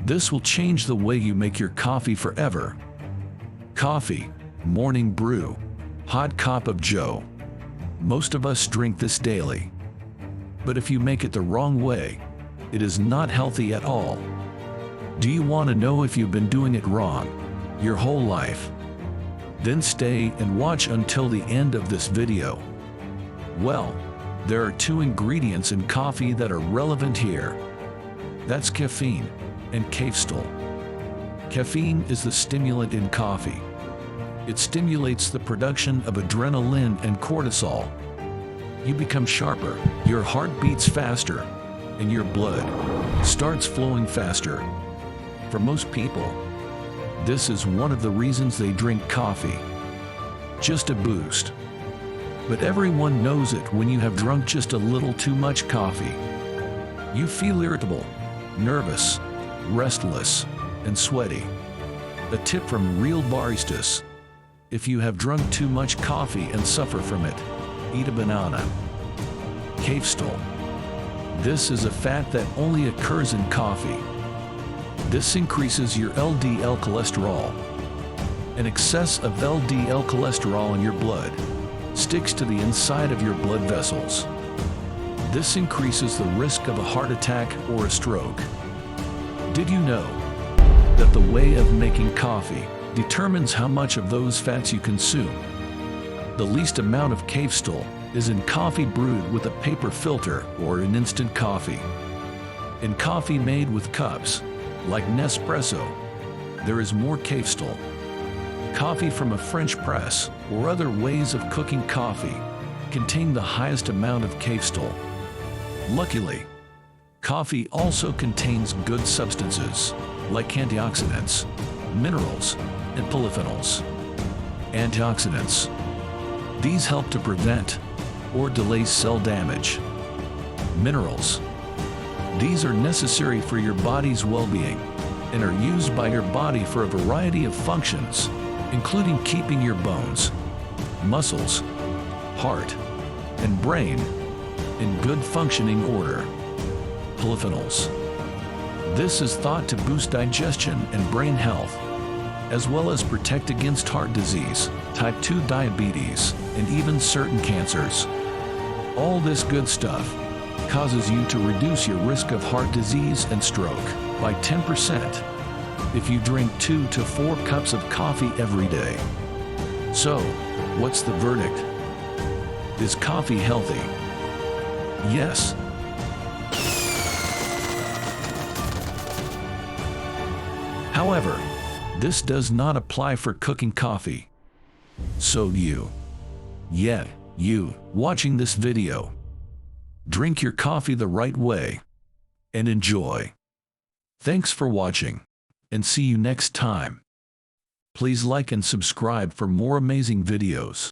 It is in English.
This will change the way you make your coffee forever. Coffee, morning brew, hot cup of joe. Most of us drink this daily. But if you make it the wrong way, it is not healthy at all. Do you want to know if you've been doing it wrong your whole life? Then stay and watch until the end of this video. Well, there are two ingredients in coffee that are relevant here. That's caffeine and Cafestol. Caffeine is the stimulant in coffee. It stimulates the production of adrenaline and cortisol. You become sharper, your heart beats faster, and your blood starts flowing faster. For most people, this is one of the reasons they drink coffee. Just a boost. But everyone knows it when you have drunk just a little too much coffee. You feel irritable, nervous, restless, and sweaty. A tip from real baristas: if you have drunk too much coffee and suffer from it, eat a banana. Cafestol. This is a fat that only occurs in coffee. This increases your LDL cholesterol. An excess of LDL cholesterol in your blood sticks to the inside of your blood vessels. This increases the risk of a heart attack or a stroke. Did you know that the way of making coffee determines how much of those fats you consume? The least amount of Cafestol is in coffee brewed with a paper filter or in instant coffee. In coffee made with cups, like Nespresso, there is more Cafestol. Coffee from a French press or other ways of cooking coffee contain the highest amount of Cafestol. Luckily, coffee also contains good substances like antioxidants, minerals, and polyphenols. Antioxidants. These help to prevent or delay cell damage. Minerals. These are necessary for your body's well-being and are used by your body for a variety of functions, including keeping your bones, muscles, heart, and brain in good functioning order. Polyphenols. This is thought to boost digestion and brain health, as well as protect against heart disease, type 2 diabetes, and even certain cancers. All this good stuff causes you to reduce your risk of heart disease and stroke by 10% if you drink 2 to 4 cups of coffee every day. So, what's the verdict? Is coffee healthy? Yes. However, this does not apply for cooking coffee. So you watching this video, drink your coffee the right way and enjoy. Thanks for watching, and see you next time. Please like and subscribe for more amazing videos.